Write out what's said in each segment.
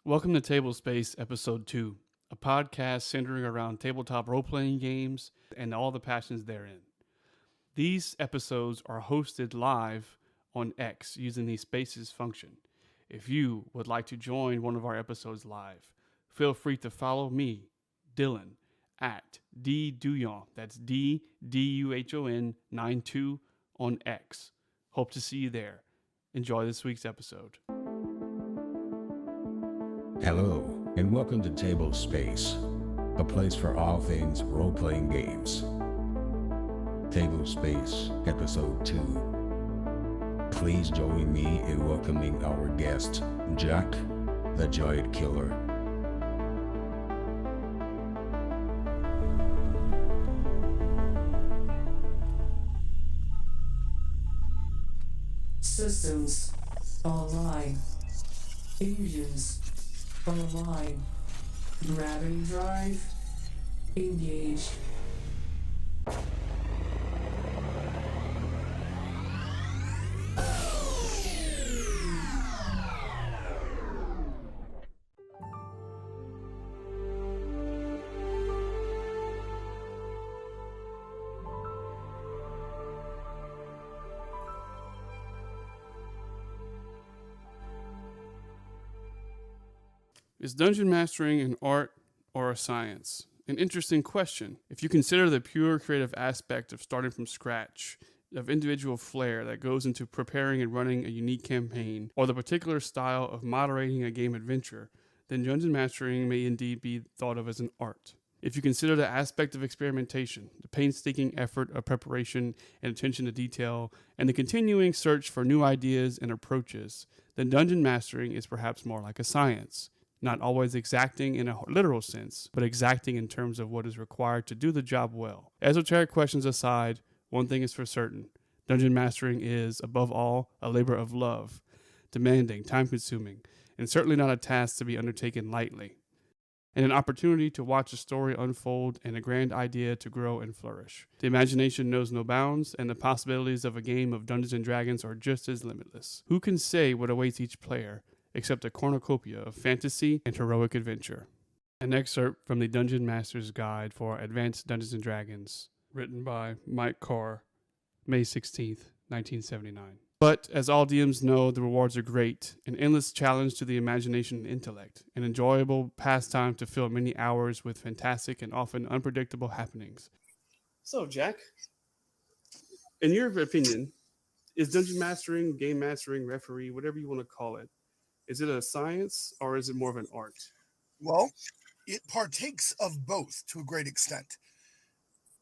Welcome to Table Space Episode 2, a podcast centering around tabletop role playing games and all the passions therein. These episodes are hosted live on X using the Spaces function. If you would like to join one of our episodes live, feel free to follow me, Dylan, at DDuhon, that's DDuhon 92 on X. Hope to see you there. Enjoy this week's episode. Hello, and welcome to Table Space, a place for all things role-playing games. Table Space, Episode 2. Please join me in welcoming our guest, Jack, the Giant Killer. Systems online. Engines online. Gravity drive engaged. Is dungeon mastering an art or a science? An interesting question. If you consider the pure creative aspect of starting from scratch, of individual flair that goes into preparing and running a unique campaign, or the particular style of moderating a game adventure, then dungeon mastering may indeed be thought of as an art. If you consider the aspect of experimentation, the painstaking effort of preparation and attention to detail, and the continuing search for new ideas and approaches, then dungeon mastering is perhaps more like a science. Not always exacting in a literal sense, but exacting in terms of what is required to do the job well. Esoteric questions aside, one thing is for certain. Dungeon mastering is, above all, a labor of love, demanding, time-consuming, and certainly not a task to be undertaken lightly, and an opportunity to watch a story unfold and a grand idea to grow and flourish. The imagination knows no bounds, and the possibilities of a game of Dungeons & Dragons are just as limitless. Who can say what awaits each player, except a cornucopia of fantasy and heroic adventure? An excerpt from the Dungeon Master's Guide for Advanced Dungeons & Dragons, written by Mike Carr, May 16th, 1979. But, as all DMs know, the rewards are great, an endless challenge to the imagination and intellect, an enjoyable pastime to fill many hours with fantastic and often unpredictable happenings. So, Jack, in your opinion, is dungeon mastering, game mastering, referee, whatever you want to call it, is it a science or is it more of an art? Well, it partakes of both to a great extent.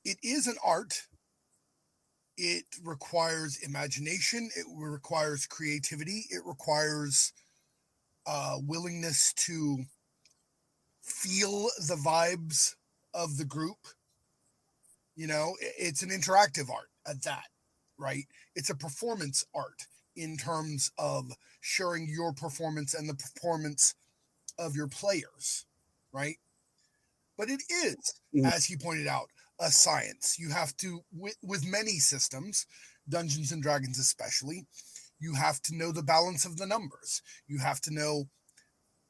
It is an art. It requires imagination. It requires creativity. It requires willingness to feel the vibes of the group. You know, it's an interactive art at that, right? It's a performance art in terms of sharing your performance and the performance of your players, right? But it is, as he pointed out, a science. You have to, with many systems, Dungeons and Dragons especially, you have to know the balance of the numbers. You have to know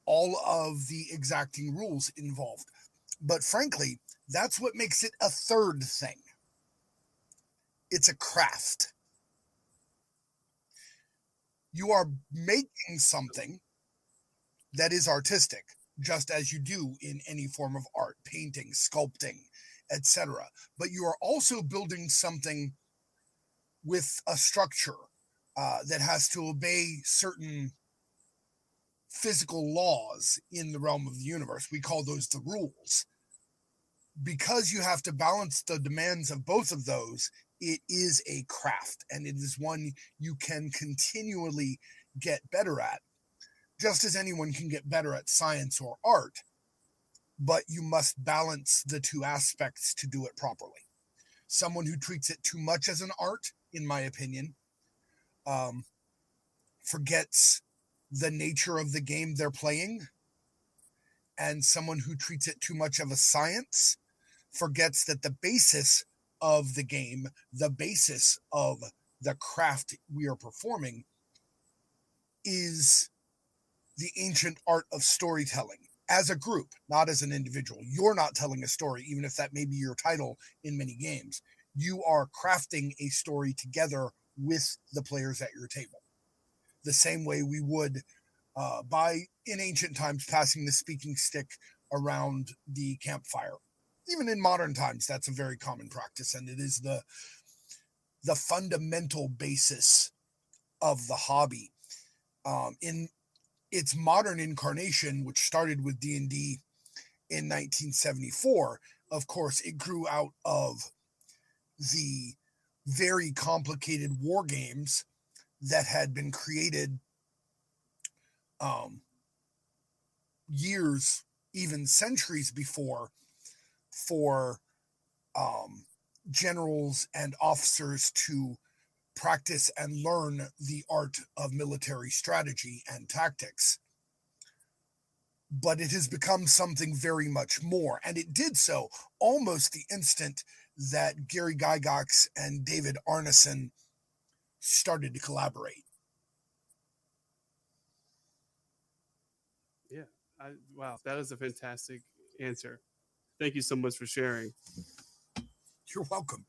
all of the exacting rules involved. But frankly, that's what makes it a third thing. It's a craft. You are making something that is artistic, just as you do in any form of art, painting, sculpting, etc. But you are also building something with a structure that has to obey certain physical laws in the realm of the universe. We call those the rules. Because you have to balance the demands of both of those, it is a craft, and it is one you can continually get better at, just as anyone can get better at science or art, but you must balance the two aspects to do it properly. Someone who treats it too much as an art, in my opinion, forgets the nature of the game they're playing, and someone who treats it too much of a science forgets that the basis of the game, the basis of the craft we are performing, is the ancient art of storytelling as a group, not as an individual. You're not telling a story, even if that may be your title in many games. You are crafting a story together with the players at your table, the same way we would in ancient times, passing the speaking stick around the campfire. Even in modern times, that's a very common practice, and it is the fundamental basis of the hobby. In its modern incarnation, which started with D&D in 1974, of course, it grew out of the very complicated war games that had been created years, even centuries before, for generals and officers to practice and learn the art of military strategy and tactics. But it has become something very much more. And it did so almost the instant that Gary Gygax and David Arneson started to collaborate. Yeah. Wow. That is a fantastic answer. Thank you so much for sharing. You're welcome.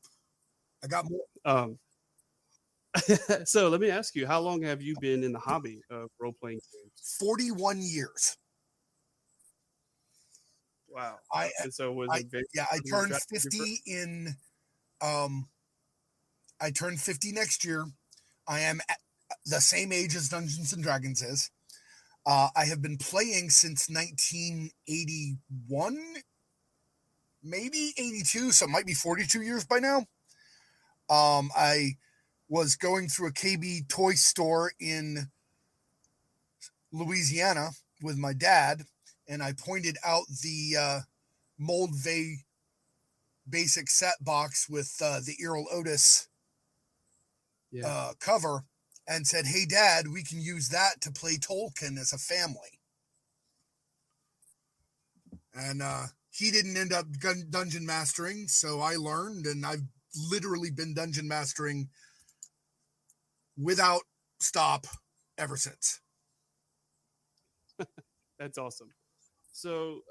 I got more. So let me ask you, how long have you been in the hobby of role-playing games? 41 years. Wow. I turned 50 in I turned 50 next year. I am at the same age as Dungeons and Dragons is. I have been playing since 1981, maybe 82, so it might be 42 years by now. I was going through a KB toy store in Louisiana with my dad, and I pointed out the Mold V basic set box with the Errol Otis cover, and said, "Hey, Dad, we can use that to play Tolkien as a family." And he didn't end up dungeon mastering, so I learned, and I've literally been dungeon mastering without stop ever since. That's awesome. So,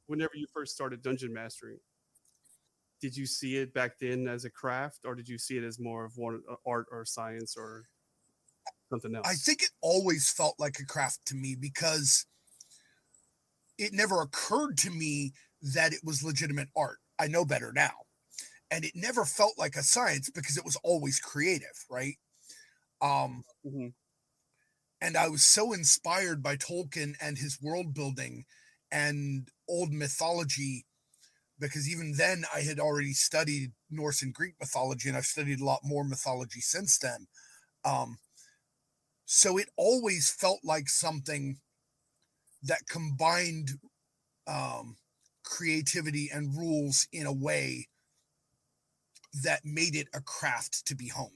whenever you first started dungeon mastering, did you see it back then as a craft, or did you see it as more of one art or science or something else? I think it always felt like a craft to me, because it never occurred to me that it was legitimate art. I know better now. And it never felt like a science because it was always creative, right? Mm-hmm. And I was so inspired by Tolkien and his world building and old mythology, because even then I had already studied Norse and Greek mythology, and I've studied a lot more mythology since then. So it always felt like something that combined creativity and rules in a way that made it a craft to be honed.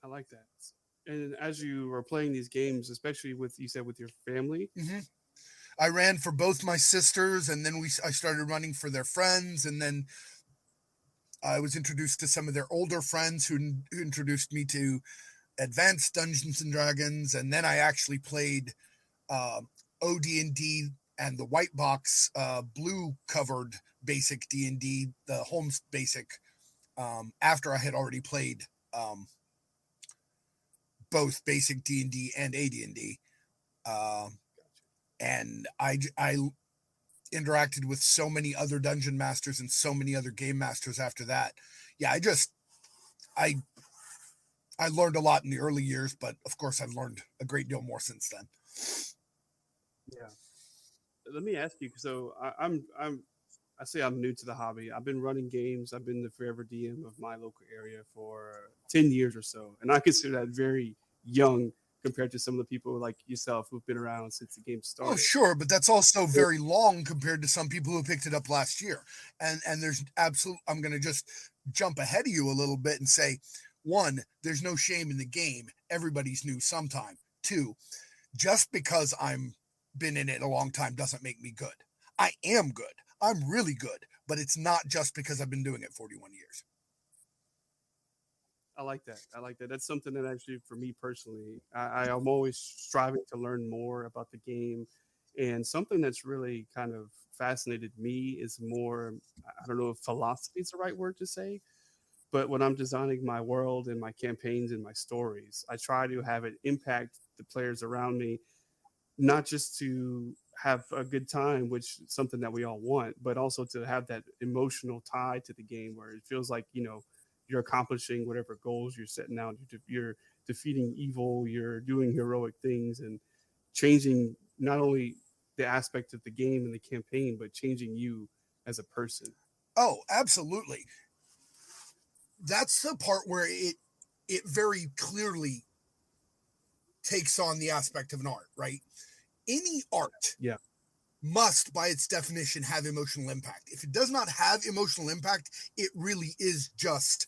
I like that. And as you were playing these games, especially with, you said, with your family, mm-hmm. I ran for both my sisters, and then I started running for their friends, and then I was introduced to some of their older friends who introduced me to advanced Dungeons and Dragons, and then I actually played OD&D and the white box blue covered basic D&D, the Holmes basic, after I had already played both basic D&D and AD&D. And I interacted with so many other dungeon masters and so many other game masters after that. Yeah, I learned a lot in the early years, but of course I've learned a great deal more since then. Yeah. Let me ask you. So I say I'm new to the hobby. I've been running games. I've been the forever DM of my local area for 10 years or so. And I consider that very young compared to some of the people like yourself who've been around since the game started. Oh, sure. But that's also very long compared to some people who picked it up last year. And there's I'm going to just jump ahead of you a little bit and say, one, there's no shame in the game. Everybody's new sometime. Two, just because I'm been in it a long time doesn't make me good. I am good. I'm really good, but it's not just because I've been doing it 41 years. I like that. I like that. That's something that actually, for me personally, I am always striving to learn more about the game. And something that's really kind of fascinated me is more, I don't know if philosophy is the right word to say, but when I'm designing my world and my campaigns and my stories, I try to have it impact the players around me, not just to have a good time, which is something that we all want, but also to have that emotional tie to the game where it feels like, you're accomplishing whatever goals you're setting out. You're defeating evil, you're doing heroic things and changing not only the aspect of the game and the campaign, but changing you as a person. Oh, absolutely. That's the part where it very clearly takes on the aspect of an art, right? Any art Yeah. must, by its definition, have emotional impact. If it does not have emotional impact, it really is just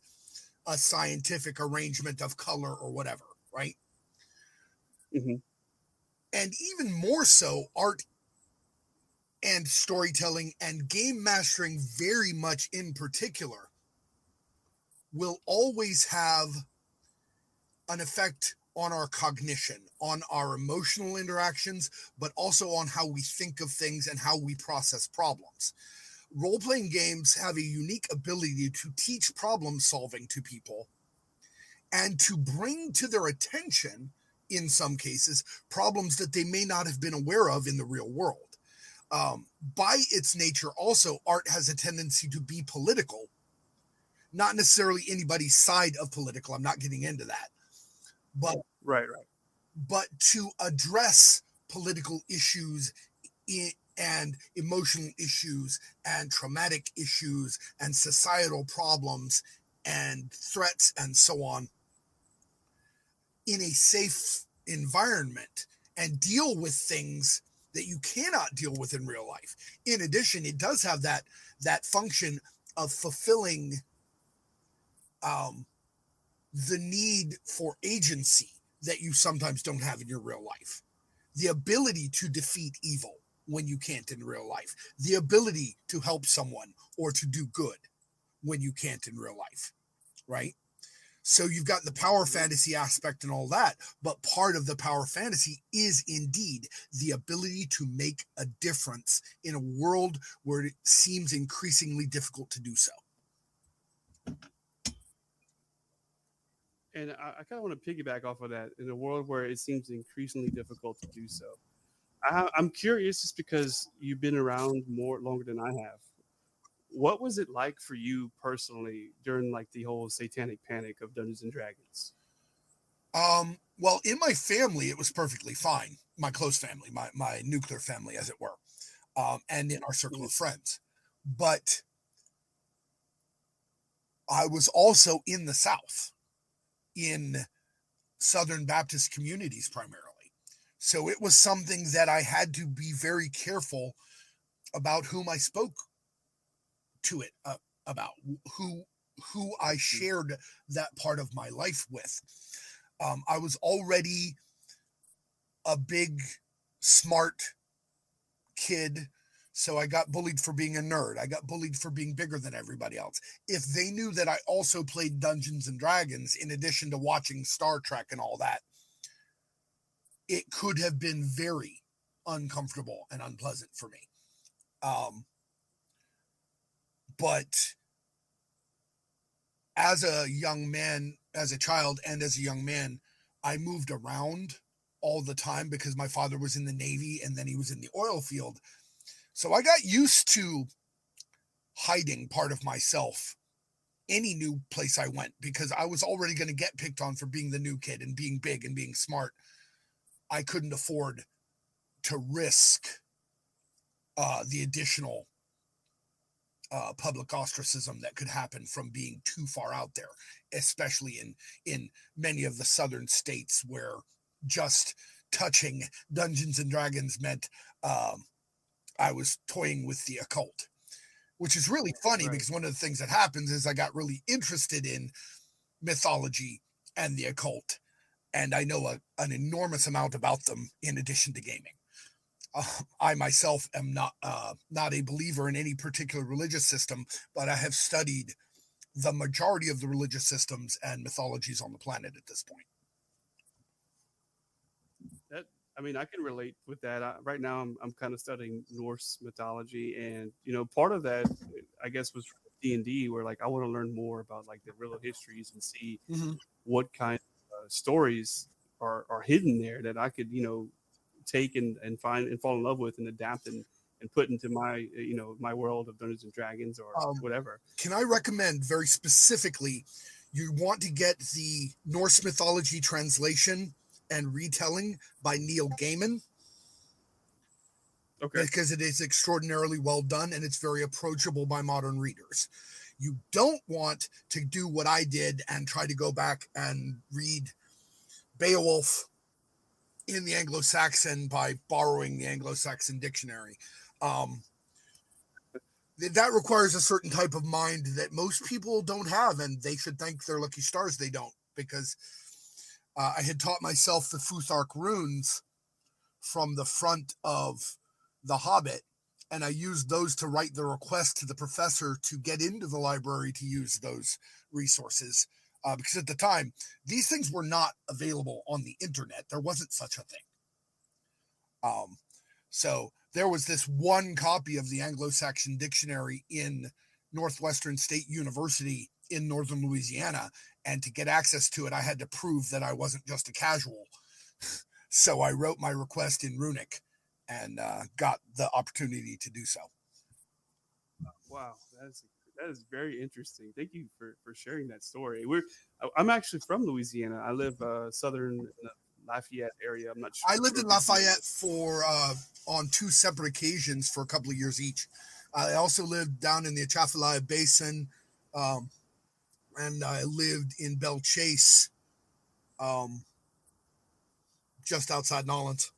a scientific arrangement of color or whatever, right? Mm-hmm. And even more so, art and storytelling and game mastering, very much in particular, will always have an effect on our cognition, on our emotional interactions, but also on how we think of things and how we process problems. Role playing games have a unique ability to teach problem solving to people and to bring to their attention, in some cases, problems that they may not have been aware of in the real world. By its nature, also, art has a tendency to be political, not necessarily anybody's side of political. I'm not getting into that. But Right. but to address political issues and emotional issues and traumatic issues and societal problems and threats and so on in a safe environment and deal with things that you cannot deal with in real life. In addition, it does have that function of fulfilling the need for agency that you sometimes don't have in your real life. The ability to defeat evil when you can't in real life. The ability to help someone or to do good when you can't in real life, right? So you've got the power fantasy aspect and all that, but part of the power fantasy is indeed the ability to make a difference in a world where it seems increasingly difficult to do so. And I kind of want to piggyback off of that in a world where it seems increasingly difficult to do so. I'm curious just because you've been around more longer than I have. What was it like for you personally during like the whole satanic panic of Dungeons and Dragons? Well, in my family, it was perfectly fine. My close family, my nuclear family, as it were, and in our circle of friends. But I was also in the South, in Southern Baptist communities primarily. So it was something that I had to be very careful about whom I spoke to it about, who I shared that part of my life with. I was already a big, smart kid, so I got bullied for being a nerd. I got bullied for being bigger than everybody else. If they knew that I also played Dungeons and Dragons in addition to watching Star Trek and all that, it could have been very uncomfortable and unpleasant for me. But as a young man, as a child, and as a young man, I moved around all the time because my father was in the Navy and then he was in the oil field. So I got used to hiding part of myself any new place I went because I was already going to get picked on for being the new kid and being big and being smart. I couldn't afford to risk the additional public ostracism that could happen from being too far out there, especially in many of the southern states where just touching Dungeons and Dragons meant I was toying with the occult, which is really funny because one of the things that happens is I got really interested in mythology and the occult, and I know an enormous amount about them in addition to gaming. I myself am not a believer in any particular religious system, but I have studied the majority of the religious systems and mythologies on the planet at this point. That, I mean, I can relate with that. Right now, I'm kind of studying Norse mythology, and part of that, I guess, was D&D, where like I want to learn more about like the real histories and see what kind of stories are hidden there that I could take and find and fall in love with and adapt and put into my my world of Dungeons and Dragons or whatever. Can I recommend very specifically, you want to get the Norse mythology translation and retelling by Neil Gaiman? Okay. Because it is extraordinarily well done and it's very approachable by modern readers. You don't want to do what I did and try to go back and read Beowulf in the Anglo-Saxon by borrowing the Anglo-Saxon dictionary. That requires a certain type of mind that most people don't have, and they should thank their lucky stars they don't, because I had taught myself the Futhark runes from the front of The Hobbit, and I used those to write the request to the professor to get into the library to use those resources. Because at the time, these things were not available on the internet. There wasn't such a thing. So there was this one copy of the Anglo-Saxon dictionary in Northwestern State University in northern Louisiana. And to get access to it, I had to prove that I wasn't just a casual. So I wrote my request in Runic and got the opportunity to do so. Wow, that is very interesting. Thank you for sharing that story. I'm actually from Louisiana. I live southern Lafayette area. I'm not sure. I lived in Lafayette for on two separate occasions for a couple of years each. I also lived down in the Atchafalaya Basin, and I lived in Belle Chase, just outside Nolens.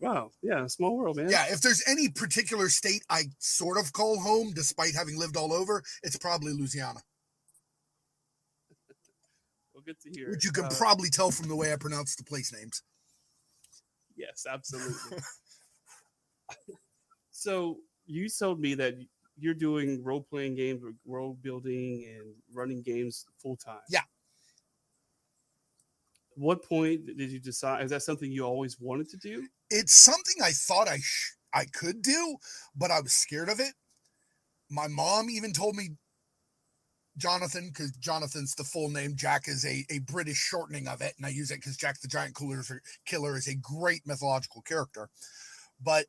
Wow, yeah, small world, man. Yeah, if there's any particular state I sort of call home, despite having lived all over, it's probably Louisiana. Well, good to hear. Which you can probably tell from the way I pronounce the place names. Yes, absolutely. So you told me that you're doing role-playing games, world building, and running games full time. Yeah. What point did you decide? Is that something you always wanted to do? It's something I thought I could do, but I was scared of it. My mom even told me Jonathan, because Jonathan's the full name. Jack is a British shortening of it, and I use it because Jack the Giant Killer is a great mythological character. But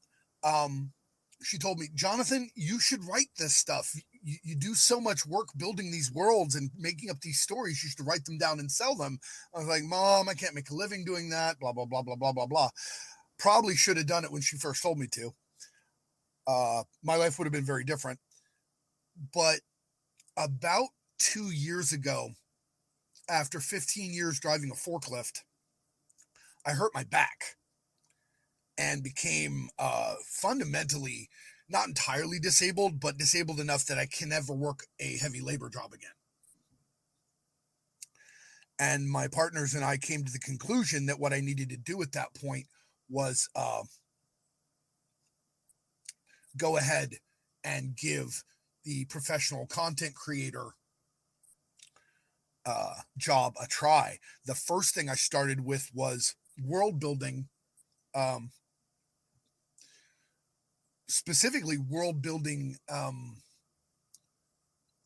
she told me, Jonathan, you should write this stuff. You do so much work building these worlds and making up these stories. You should write them down and sell them. I was like, Mom, I can't make a living doing that, blah, blah, blah, blah, blah, blah, blah. Probably should have done it when she first told me to. My life would have been very different. But about 2 years ago, after 15 years driving a forklift, I hurt my back and became fundamentally not entirely disabled, but disabled enough that I can never work a heavy labor job again. And my partners and I came to the conclusion that what I needed to do at that point was go ahead and give the professional content creator job a try. The first thing I started with was world building, specifically world building, I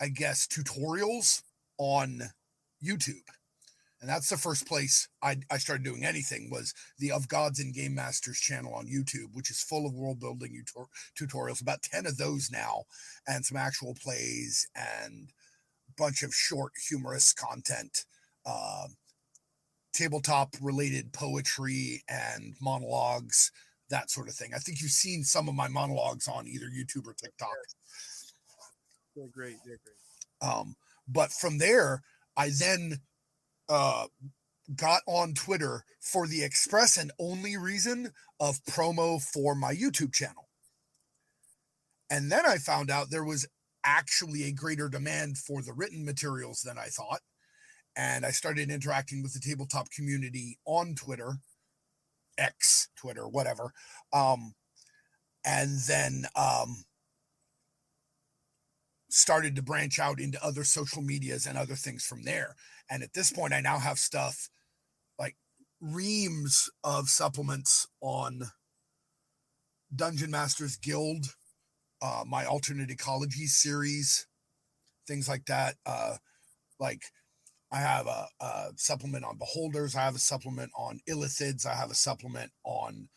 guess, tutorials on YouTube. And that's the first place I started doing anything, was the Of Gods and Game Masters channel on YouTube, which is full of world building tutorials, about 10 of those now, and some actual plays and a bunch of short humorous content, tabletop related poetry and monologues, that sort of thing. I think you've seen some of my monologues on either YouTube or TikTok. They're great. They're great. But from there, I then got on Twitter for the express and only reason of promo for my YouTube channel. And then I found out there was actually a greater demand for the written materials than I thought. And I started interacting with the tabletop community on Twitter, X, Twitter, whatever. And then started to branch out into other social medias and other things from there. And at this point, I now have stuff like reams of supplements on Dungeon Master's Guild, my alternate ecology series, things like that. Like I have a supplement on beholders. I have a supplement on illithids. I have a supplement on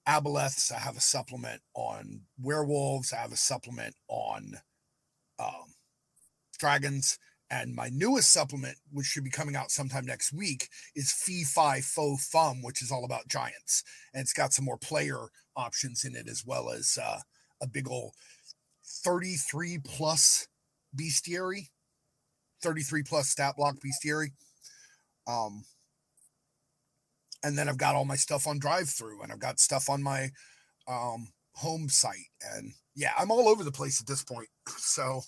aboleths. I have a supplement on werewolves. I have a supplement on dragons. And my newest supplement, which should be coming out sometime next week, is Fee Fi Fo Fum, which is all about giants. And it's got some more player options in it, as well as a big old 33 plus bestiary, 33 plus stat block bestiary. And then I've got all my stuff on drive-through, and I've got stuff on my home site. And yeah, I'm all over the place at this point. So.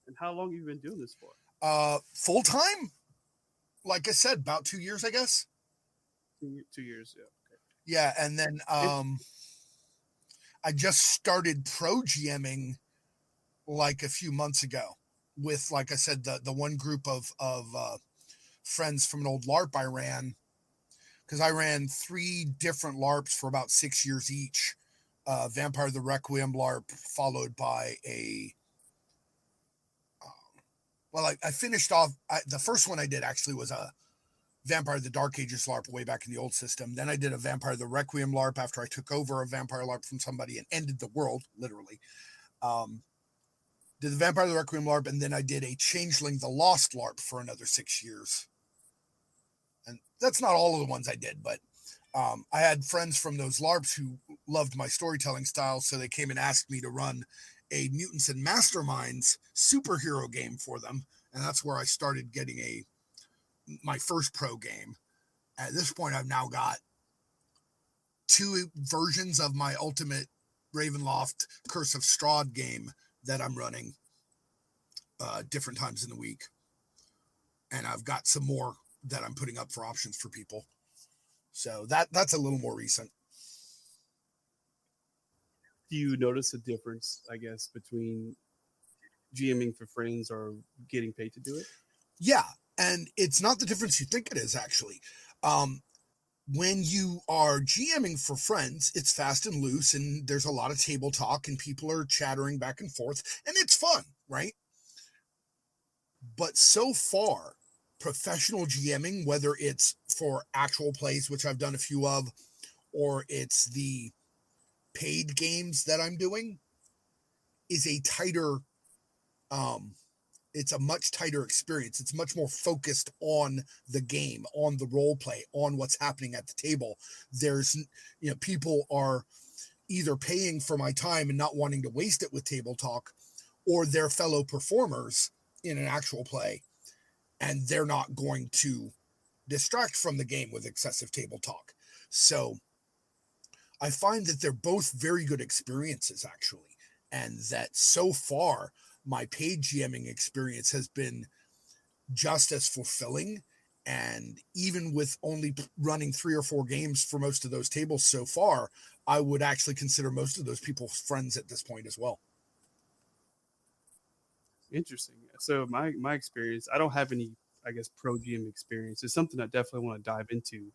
And how long have you been doing this for? Full time? Like I said, about 2 years, I guess. 2 years, yeah. Okay. Yeah, and then I just started pro GMing like a few months ago with, like I said, the one group of friends from an old LARP I ran, because I ran 3 different LARPs for about 6 years each. Vampire the Requiem LARP, followed by a I finished off, the first one I did actually was a Vampire the Dark Ages LARP way back in the old system. Then I did a Vampire the Requiem LARP after I took over a Vampire LARP from somebody and ended the world, literally. Did the Vampire the Requiem LARP, and then I did a Changeling the Lost LARP for another 6 years. And that's not all of the ones I did, but I had friends from those LARPs who loved my storytelling style, so they came and asked me to run a Mutants and Masterminds superhero game for them, and that's where I started getting my first pro game. At this point, I've now got 2 versions of my ultimate Ravenloft Curse of Strahd game that I'm running different times in the week, and I've got some more that I'm putting up for options for people. So that's a little more recent. Do you notice a difference, I guess, between GMing for friends or getting paid to do it? Yeah, and it's not the difference you think it is, actually. When you are GMing for friends, it's fast and loose, and there's a lot of table talk, and people are chattering back and forth, and it's fun, right? But so far, professional GMing, whether it's for actual plays, which I've done a few of, or it's the paid games that I'm doing, is a tighter, it's a much tighter experience. It's much more focused on the game, on the role play, on what's happening at the table. There's, people are either paying for my time and not wanting to waste it with table talk, or they're fellow performers in an actual play, and they're not going to distract from the game with excessive table talk. So I find that they're both very good experiences, actually, and that so far my paid GMing experience has been just as fulfilling. And even with only running 3 or 4 games for most of those tables so far, I would actually consider most of those people friends at this point as well. Interesting. So my experience, I don't have any, I guess, pro GM experience. It's something I definitely want to dive into.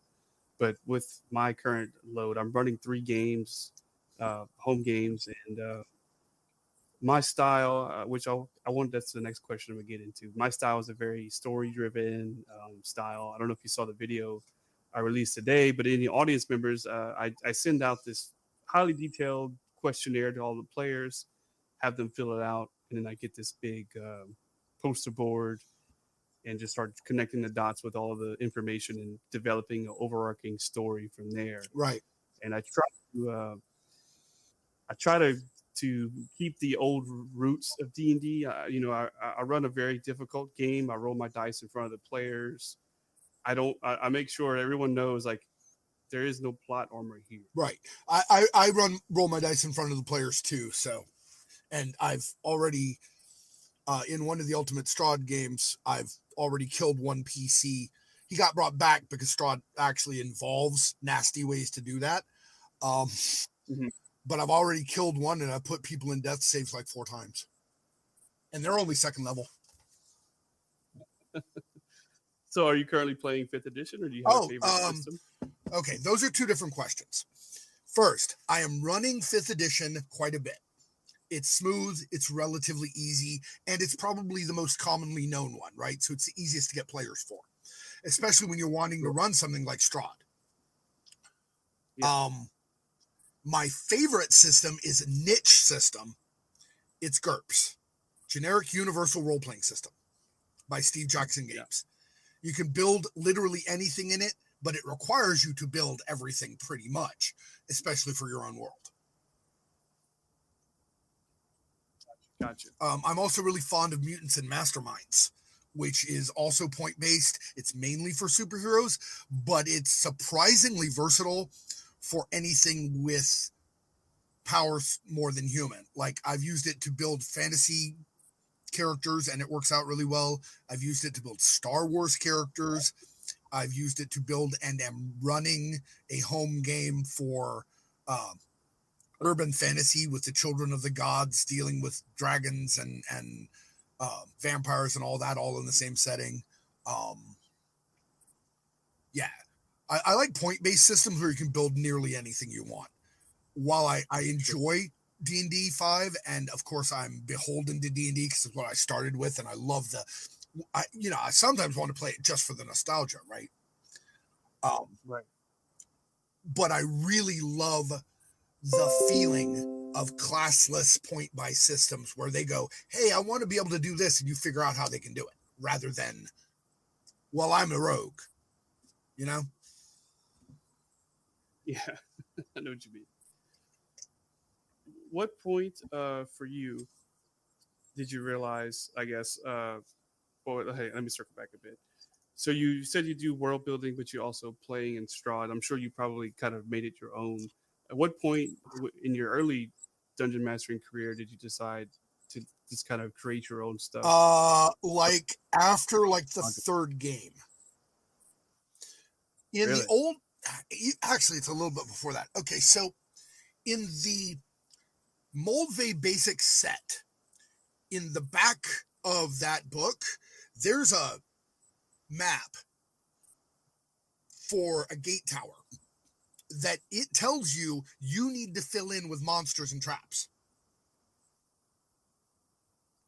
But with my current load, I'm running 3 games, home games, and my style, which that's the next question I'm gonna get into. My style is a very story-driven style. I don't know if you saw the video I released today, but in the audience members, I send out this highly detailed questionnaire to all the players, have them fill it out, and then I get this big poster board and just start connecting the dots with all the information and developing an overarching story from there. Right. And I try to keep the old roots of D&D. I run a very difficult game. I roll my dice in front of the players. I make sure everyone knows, like, there is no plot armor here. Right. I roll my dice in front of the players too. So, and I've already, in one of the Ultimate Strahd games, I've already killed one PC. He got brought back because Strahd actually involves nasty ways to do that. but I've already killed one and I put people in death saves like 4 times. And they're only 2nd level. So are you currently playing 5th edition, or do you have a favorite system? Okay, those are 2 different questions. First, I am running 5th edition quite a bit. It's smooth, it's relatively easy, and it's probably the most commonly known one, right? So it's the easiest to get players for, especially when you're wanting to run something like Strahd. Yeah. My favorite system is a niche system. It's GURPS, Generic Universal Role-Playing System, by Steve Jackson Games. Yeah. You can build literally anything in it, but it requires you to build everything pretty much, especially for your own world. Gotcha. I'm also really fond of Mutants and Masterminds, which is also point-based. It's mainly for superheroes, but it's surprisingly versatile for anything with powers more than human. Like, I've used it to build fantasy characters, and it works out really well. I've used it to build Star Wars characters. I've used it to build and am running a home game for urban fantasy with the Children of the Gods, dealing with dragons and vampires and all that, all in the same setting. Yeah, I like point-based systems where you can build nearly anything you want. While I enjoy D&D 5, and of course I'm beholden to D&D because it's what I started with, and I love I sometimes want to play it just for the nostalgia, right? Right. But I really love the feeling of classless point-by systems where they go, hey, I want to be able to do this, and you figure out how they can do it, rather than, well, I'm a rogue, you know? Yeah, I know what you mean. What point for you did you realize, I guess, hey, let me circle back a bit. So you said you do world building, but you're also playing in Strahd. I'm sure you probably kind of made it your own. At what point in your early dungeon mastering career did you decide to just kind of create your own stuff? Like after like the 3rd game. In Really? the old, actually, it's a little bit before that. Okay, so in the Moldvay basic set, in the back of that book, there's a map for a gate tower that it tells you need to fill in with monsters and traps.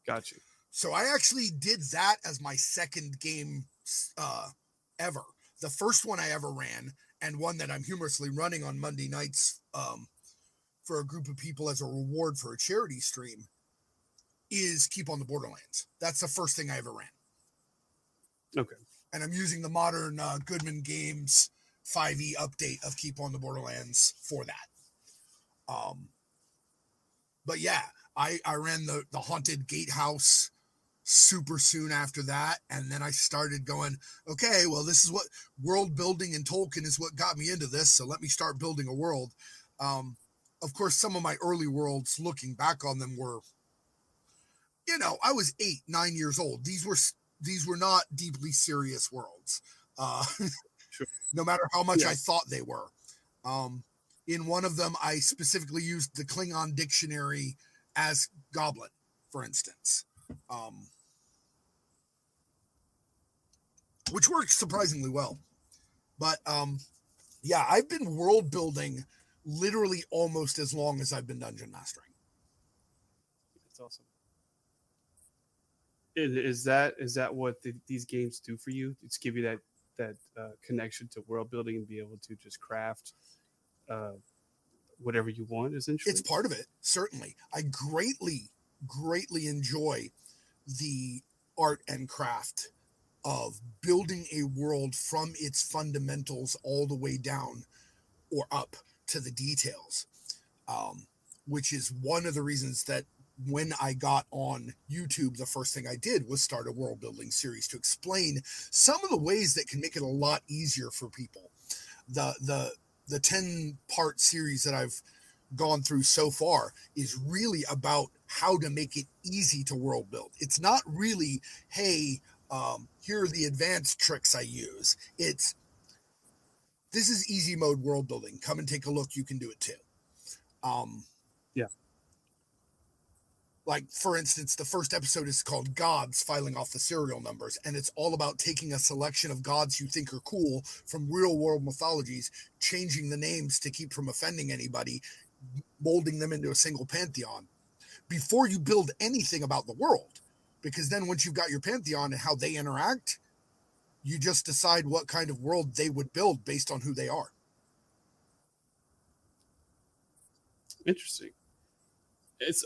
Gotcha. So I actually did that as my 2nd game ever. The first one I ever ran, and one that I'm humorously running on Monday nights for a group of people as a reward for a charity stream, is Keep on the Borderlands. That's the first thing I ever ran. Okay. And I'm using the modern Goodman Games 5e update of Keep on the Borderlands for that. But yeah, I ran the Haunted Gatehouse super soon after that, and then I started going, okay, well, this is what world building and Tolkien is what got me into this, so let me start building a world. Of course, some of my early worlds, looking back on them, were, I was 8, 9 years old. These were not deeply serious worlds, Sure. no matter how much I thought they were. In one of them, I specifically used the Klingon dictionary as Goblin, for instance, which worked surprisingly well. But yeah, I've been world building literally almost as long as I've been dungeon mastering. That's awesome. Is that what these games do for you? It's give you that connection to world building and be able to just craft whatever you want, essentially? It's part of it, certainly. I greatly enjoy the art and craft of building a world from its fundamentals all the way down or up to the details, which is one of the reasons that when I got on YouTube, the first thing I did was start a world building series to explain some of the ways that can make it a lot easier for people. The 10-part series that I've gone through so far is really about how to make it easy to world build. It's not really, hey, here are the advanced tricks I use. This is easy mode world building. Come and take a look. You can do it too. Yeah. Like, for instance, the first episode is called Gods, filing off the serial numbers, and it's all about taking a selection of gods you think are cool from real world mythologies, changing the names to keep from offending anybody, molding them into a single pantheon before you build anything about the world. Because then once you've got your pantheon and how they interact, you just decide what kind of world they would build based on who they are. Interesting.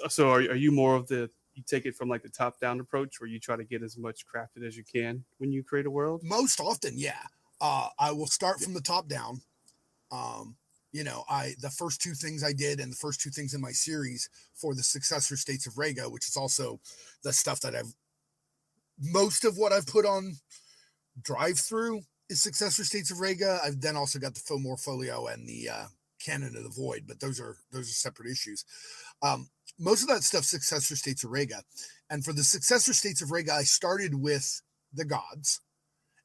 So are you more of you take it from like the top down approach where you try to get as much crafted as you can when you create a world? Most often, yeah. I will start from the top down. The first two things I did and the first two things in my series for the successor states of Rhaegar, which is also the stuff that most of what I've put on drive through is successor states of Rhaegar. I've then also got the Fomor Folio and the Canon of the Void, but those are separate issues. Most of that stuff, successor states of Rhaegar. And for the successor states of Rhaegar, I started with the gods.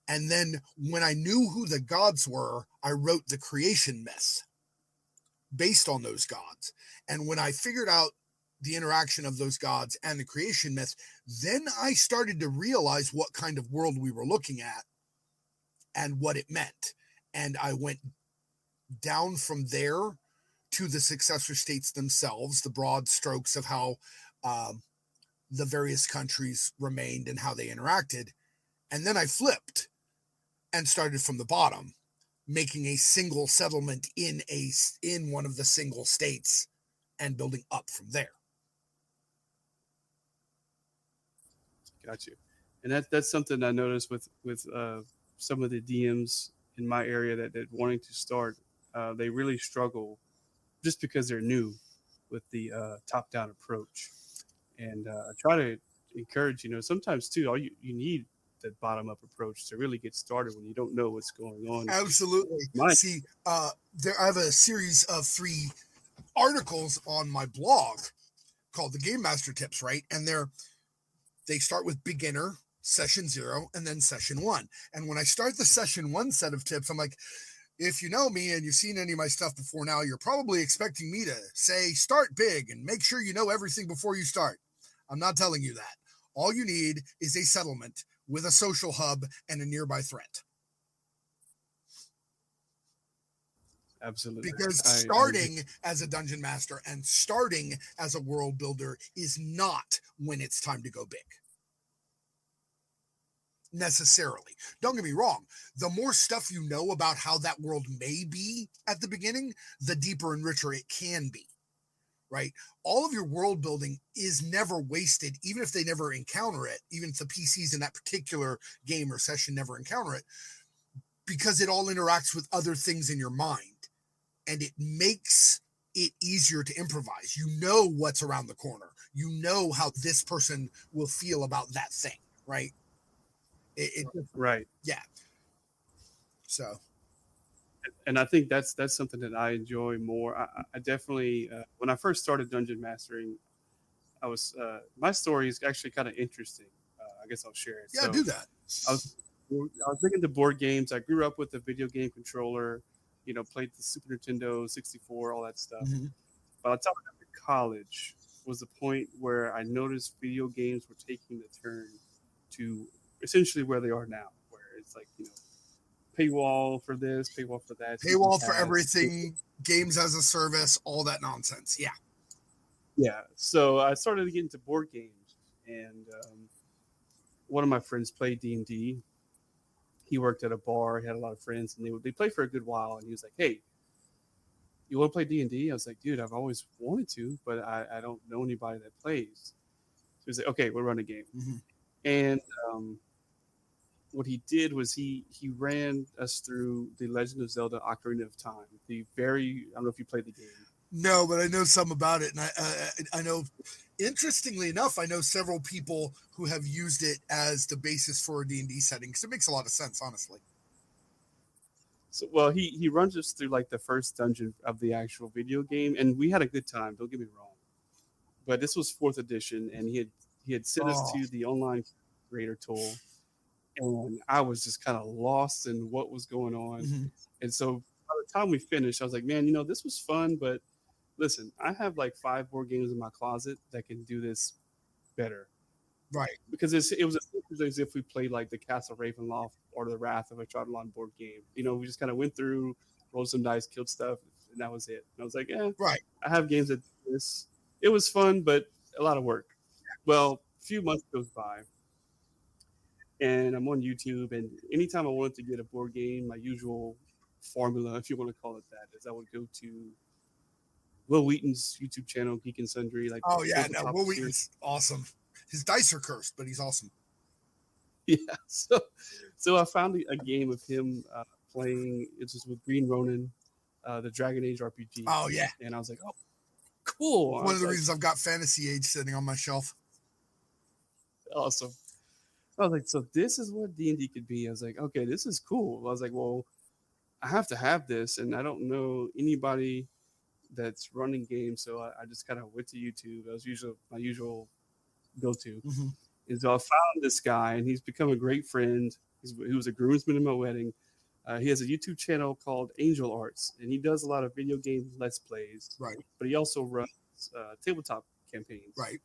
And then when I knew who the gods were, I wrote the creation myth based on those gods. And when I figured out the interaction of those gods and the creation myth, then I started to realize what kind of world we were looking at and what it meant. And I went down from there to the successor states themselves, the broad strokes of how the various countries remained and how they interacted. And then I flipped and started from the bottom, making a single settlement in one of the single states and building up from there. Got you. And that's something I noticed with some of the DMs in my area that wanting to start, they really struggle just because they're new with the top-down approach. And I try to encourage, sometimes too, all you need the bottom-up approach to really get started when you don't know what's going on. Absolutely. See, I have a series of 3 articles on my blog called the Game Master Tips, right? And they start with beginner, session 0, and then session 1. And when I start the session 1 set of tips, I'm like, if you know me and you've seen any of my stuff before now, you're probably expecting me to say, start big and make sure you know everything before you start. I'm not telling you that. All you need is a settlement with a social hub and a nearby threat. Absolutely. Because starting as a dungeon master and starting as a world builder is not when it's time to go big. Necessarily. Don't get me wrong. The more stuff you know about how that world may be at the beginning, the deeper and richer it can be, right? All of your world building is never wasted, even if they never encounter it, even if the PCs in that particular game or session never encounter it, because it all interacts with other things in your mind. And it makes it easier to improvise. You know what's around the corner. You know how this person will feel about that thing, right? Right. Yeah. So. And I think that's something that I enjoy more. I definitely, when I first started dungeon mastering, I was my story is actually kind of interesting. I guess I'll share it. Yeah, do that. I was big into board games. I grew up with a video game controller. Played the Super Nintendo, 64, all that stuff. Mm-hmm. By the time I got to college was the point where I noticed video games were taking the turn to essentially where they are now, where it's like, paywall for this, paywall for that. Paywall for everything, games as a service, all that nonsense. Yeah. Yeah. So I started to get into board games, and one of my friends played D&D. He worked at a bar. He had a lot of friends, and they played for a good while. And he was like, "Hey, you want to play D&D?" I was like, "Dude, I've always wanted to, but I don't know anybody that plays." So he was like, "Okay, we'll run a game." Mm-hmm. And what he did was he ran us through the Legend of Zelda: Ocarina of Time. I don't know if you played the game. No, but I know some about it, and I know. Interestingly enough, I know several people who have used it as the basis for a D&D setting because it makes a lot of sense, honestly. So, well, he runs us through like the first dungeon of the actual video game, and we had a good time. Don't get me wrong, but this was 4th edition, and he had sent us to the online creator tool, and I was just kind of lost in what was going on. Mm-hmm. And so by the time we finished, I was like, man, this was fun, but listen, I have like 5 board games in my closet that can do this better Right. because it was essentially as if we played like the Castle Ravenloft or the Wrath of a Shadowland board game. You know, we just kind of went through, rolled some dice, killed stuff, and that was it. And I was like, yeah, Right. I have games that do this. It was fun, but a lot of work. Well, a few months goes by, and I'm on YouTube, and anytime I wanted to get a board game, my usual formula, if you want to call it that, is I would go to Will Wheaton's YouTube channel, Geek and Sundry. Like, Oh yeah, no, tabletop Will series. Wheaton's awesome. His dice are cursed, but he's awesome. Yeah. So I found a game of him playing. It's just with Green Ronin, the Dragon Age RPG. Oh yeah, And I was like, oh, cool. one of the reasons I've got Fantasy Age sitting on my shelf. Awesome. I was like, so this is what D&D could be. I was like, okay, this is cool. I was like, well, I have to have this, and I don't know anybody that's running games, so I just kind of went to YouTube. That was usually my usual go-to. Mm-hmm. And so I found this guy, and he's become a great friend. He was a groomsman in my wedding. He has a YouTube channel called Angel Arts, and he does a lot of video game let's plays. Right. But he also runs tabletop campaigns. Right.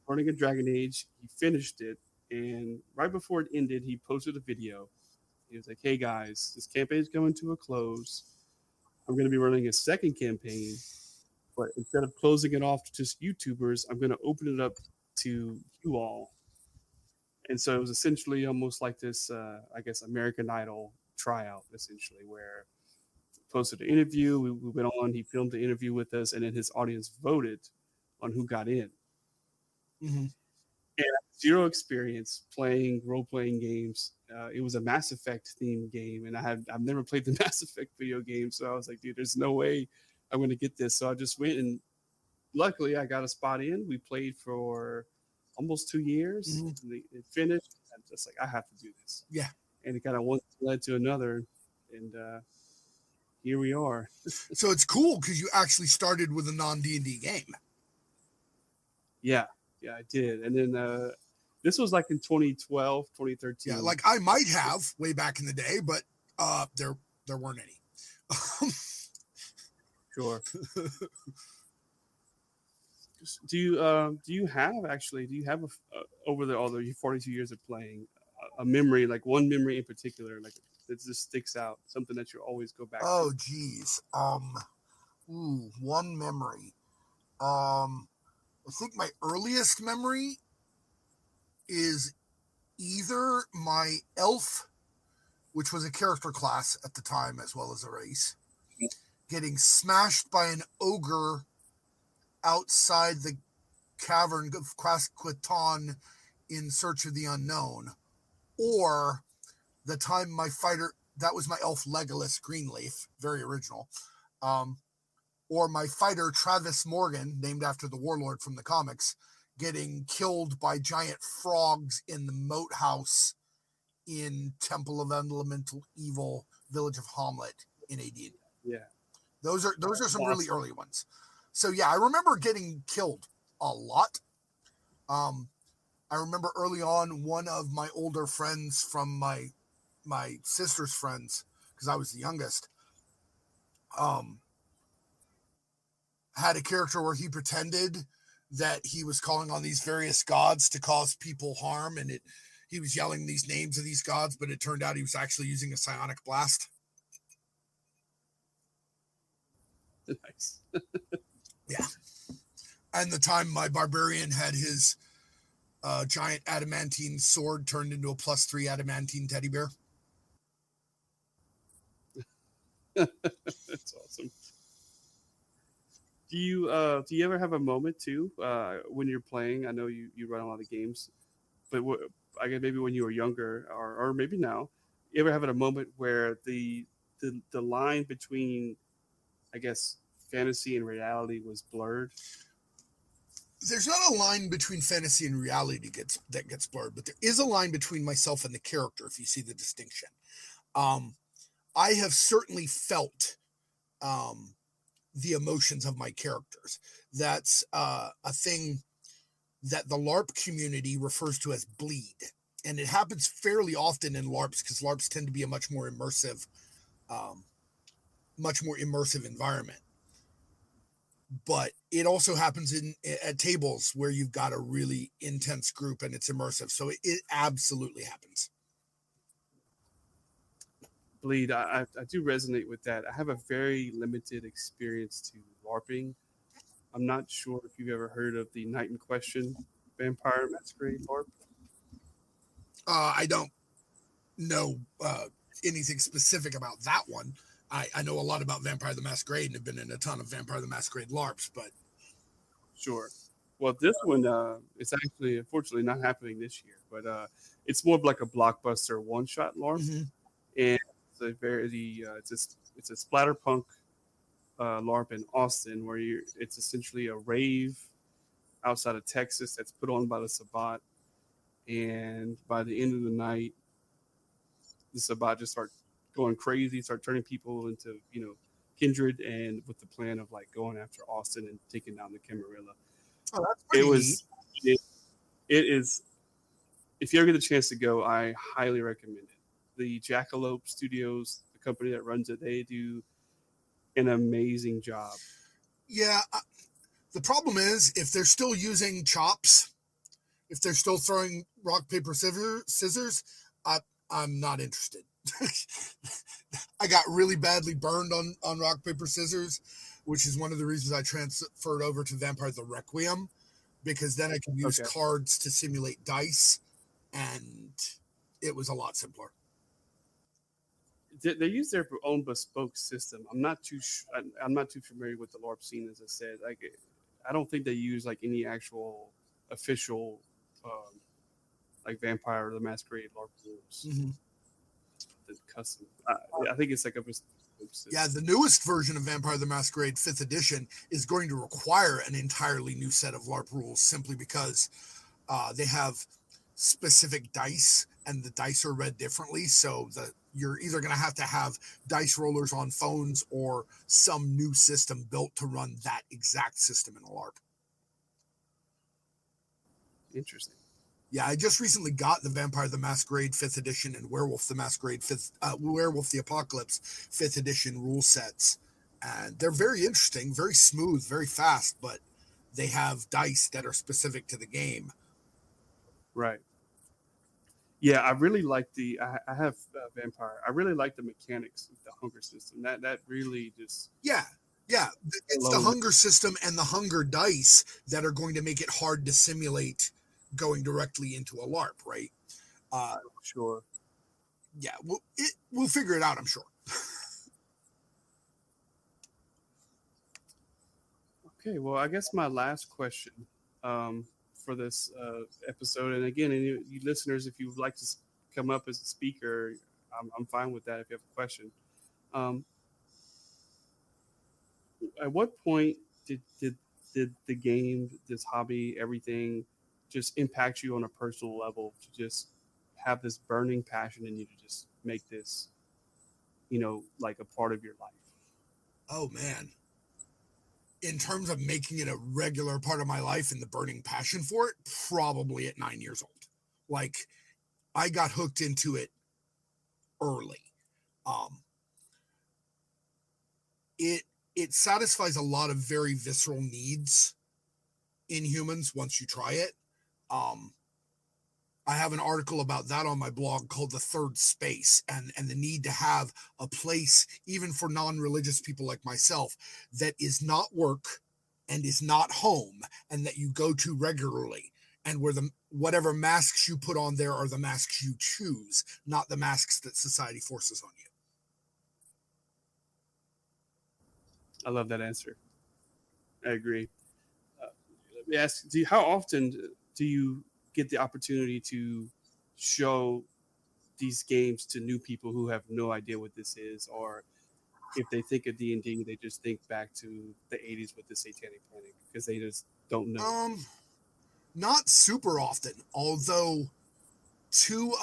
Running a Dragon Age, he finished it, and right before it ended, he posted a video. He was like, "Hey guys, this campaign is coming to a close. I'm going to be running a second campaign, but instead of closing it off to just YouTubers, I'm going to open it up to you all." And so it was essentially almost like this, I guess, American Idol tryout, essentially, where he posted an interview. We went on, he filmed the interview with us, and then his audience voted on who got in. Mm-hmm. And I had zero experience playing role-playing games. It was a Mass Effect themed game, and I've never played the Mass Effect video game, so I was like, dude, there's no way I'm going to get this. So I just went, and luckily I got a spot in. We played for almost 2 years. Mm-hmm. And it finished. I'm just like, I have to do this. Yeah. And it kind of one led to another, and here we are. So it's cool because you actually started with a non-D&D game. Yeah, I did. And then this was like in 2012, 2013. Yeah, like I might have way back in the day, but there weren't any. Sure. Do you have over all the 42 years of playing a memory, like one memory in particular, like that just sticks out, something that you always go back Oh to? geez. One memory. I think my earliest memory is either my elf, which was a character class at the time as well as a race, getting smashed by an ogre outside the cavern of Quasqueton in Search of the Unknown, or the time my fighter, that was my elf Legolas Greenleaf, very original, or my fighter Travis Morgan, named after the warlord from the comics, getting killed by giant frogs in the moat house in Temple of Elemental Evil, Village of Hamlet in AD&D. Yeah. Those are some Awesome. really early ones. So yeah, I remember getting killed a lot. I remember early on, one of my older friends from my sister's friends, because I was the youngest, had a character where he pretended that he was calling on these various gods to cause people harm, and he was yelling these names of these gods, but it turned out he was actually using a psionic blast. Nice. Yeah. And the time my barbarian had his giant adamantine sword turned into a +3 adamantine teddy bear. That's awesome. Do you ever have a moment too when you're playing? I know you run a lot of games, but I guess maybe when you were younger, or maybe now, you ever have a moment where the line between, I guess, fantasy and reality was blurred? There's not a line between fantasy and reality that gets blurred, but there is a line between myself and the character, if you see the distinction. I have certainly felt the emotions of my characters. That's a thing that the LARP community refers to as bleed. And it happens fairly often in LARPs because LARPs tend to be a much more immersive environment. but it also happens at tables where you've got a really intense group and it's immersive. So it absolutely happens. Bleed, I do resonate with that. I have a very limited experience to LARPing. I'm not sure if you've ever heard of the Night in Question Vampire Masquerade LARP. I don't know anything specific about that one. I know a lot about Vampire the Masquerade and have been in a ton of Vampire the Masquerade LARPs, but Sure. Well, this one it's actually unfortunately not happening this year, but it's more of like a blockbuster one-shot LARP, and it's a very it's a splatterpunk LARP in Austin where it's essentially a rave outside of Texas that's put on by the Sabbat, and by the end of the night, the Sabbat just start going crazy, start turning people into kindred, and with the plan of like going after Austin and taking down the Camarilla. oh, that's pretty neat. It is. If you ever get the chance to go, I highly recommend it. The Jackalope Studios, the company that runs it, they do an amazing job. Yeah, the problem is if they're still using chops, if they're still throwing rock, paper, scissors, I'm not interested. I got really badly burned on rock, paper, scissors, which is one of the reasons I transferred over to Vampire the Requiem, because then I could use cards to simulate dice, and it was a lot simpler. They use their own bespoke system. I'm not too familiar with the LARP scene, as I said. Like, I don't think they use like any actual official like Vampire the Masquerade LARP rules. Mm-hmm. The custom. I think it's like a bespoke system. Yeah, the newest version of Vampire the Masquerade 5th edition is going to require an entirely new set of LARP rules simply because they have specific dice and the dice are read differently. So you're either going to have dice rollers on phones or some new system built to run that exact system in a LARP. Interesting. Yeah, I just recently got the Vampire the Masquerade 5th edition and Werewolf the Masquerade Werewolf the Apocalypse 5th edition rule sets. And they're very interesting, very smooth, very fast, but they have dice that are specific to the game. Right. Yeah, I really like I have Vampire. I really like the mechanics of the hunger system. That really just... Yeah. It's the hunger system and the hunger dice that are going to make it hard to simulate going directly into a LARP, right? Sure. Yeah, we'll figure it out, I'm sure. Okay, well, I guess my last question for this episode, and again, any you listeners, if you would like to come up as a speaker, I'm fine with that if you have a question. At what point did the game, this hobby, everything just impact you on a personal level to just have this burning passion in you to just make this, like a part of your life? Oh, man. In terms of making it a regular part of my life and the burning passion for it, probably at 9 years old. Like, I got hooked into it early. It satisfies a lot of very visceral needs in humans once you try it. I have an article about that on my blog called The Third Space, and the need to have a place, even for non-religious people like myself, that is not work and is not home and that you go to regularly, and where whatever masks you put on there are the masks you choose, not the masks that society forces on you. I love that answer. I agree. Let me ask, how often do you get the opportunity to show these games to new people who have no idea what this is, or if they think of D&D, they just think back to the 80s with the Satanic Panic because they just don't know? Not super often, although 4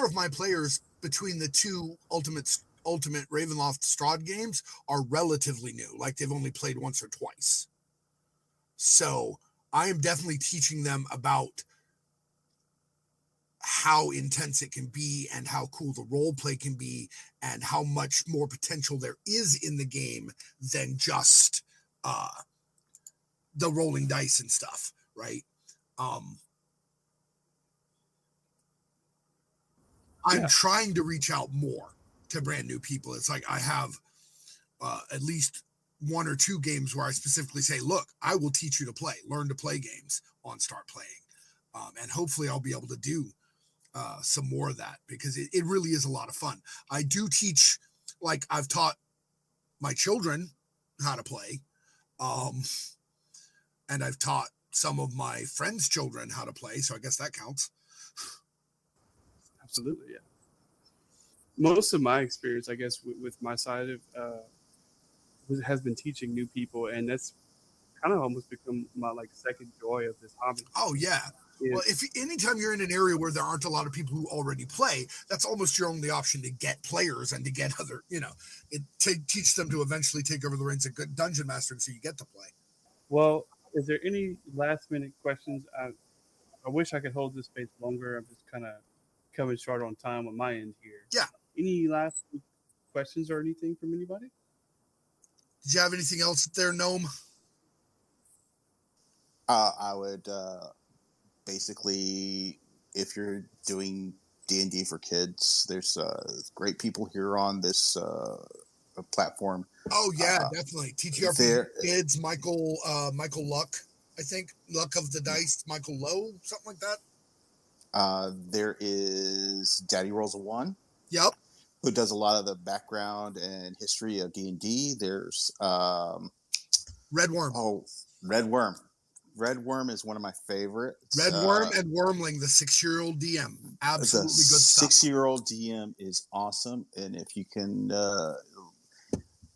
of my players between the 2 Ultimate Ravenloft Strahd games are relatively new. Like, they've only played once or twice. So I am definitely teaching them about how intense it can be and how cool the role play can be and how much more potential there is in the game than just the rolling dice and stuff, right? I'm trying to reach out more to brand new people. It's like I have at least 1 or 2 games where I specifically say, look, I will teach you to play, learn to play games on Start Playing. And hopefully I'll be able to do some more of that because it really is a lot of fun. I do teach, like I've taught my children how to play. And I've taught some of my friends' children how to play. So I guess that counts. Absolutely, yeah. Most of my experience, I guess, with my side of has been teaching new people, and that's kind of almost become my second joy of this hobby. Oh yeah. Well, if anytime you're in an area where there aren't a lot of people who already play, that's almost your only option to get players and to get other, teach them to eventually take over the reins of good dungeon master, and so you get to play. Well, is there any last minute questions? I wish I could hold this space longer. I'm just kind of coming short on time on my end here. Yeah. Any last questions or anything from anybody? Did you have anything else there, Gnome? I would basically, if you're doing D&D for kids, there's great people here on this platform. Oh yeah, definitely. TTR for kids, Michael Luck, I think. Luck of the Dice, Michael Lowe, something like that. There is Daddy Rolls a One. Yep. Who does a lot of the background and history of D&D. There's Red Worm. Oh, Red Worm. Red Worm is one of my favorites. Red Worm and Wormling, the 6-year-old DM. Absolutely good stuff. 6-year-old DM is awesome. And if you can,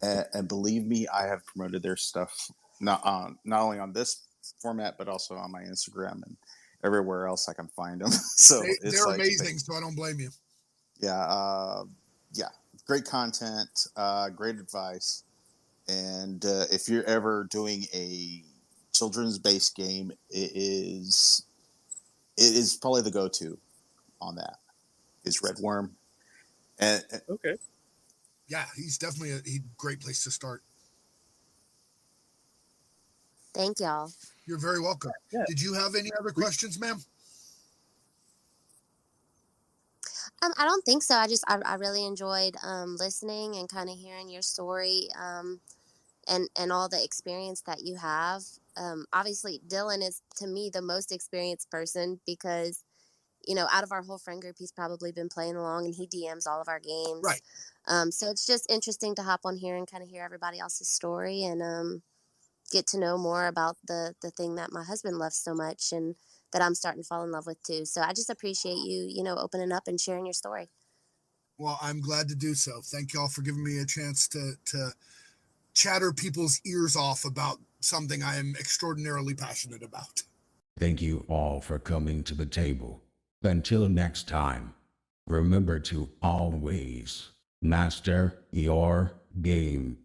and believe me, I have promoted their stuff not only on this format, but also on my Instagram and everywhere else I can find them. So they're amazing, so I don't blame you. Yeah. Great content, great advice. And if you're ever doing a children's based game, it is probably the go-to on that is Red Worm. And okay. Yeah, he's definitely a great place to start. Thank y'all. You're very welcome. Yeah. Did you have any other questions, ma'am? I don't think so. I really enjoyed listening and kind of hearing your story and all the experience that you have. Obviously, Dylan is, to me, the most experienced person because, out of our whole friend group, he's probably been playing along and he DMs all of our games. Right. So it's just interesting to hop on here and kind of hear everybody else's story and get to know more about the thing that my husband loves so much and that I'm starting to fall in love with too. So I just appreciate you, opening up and sharing your story. Well, I'm glad to do so. Thank y'all for giving me a chance to chatter people's ears off about something I am extraordinarily passionate about. Thank you all for coming to the table. Until next time, remember to always master your game.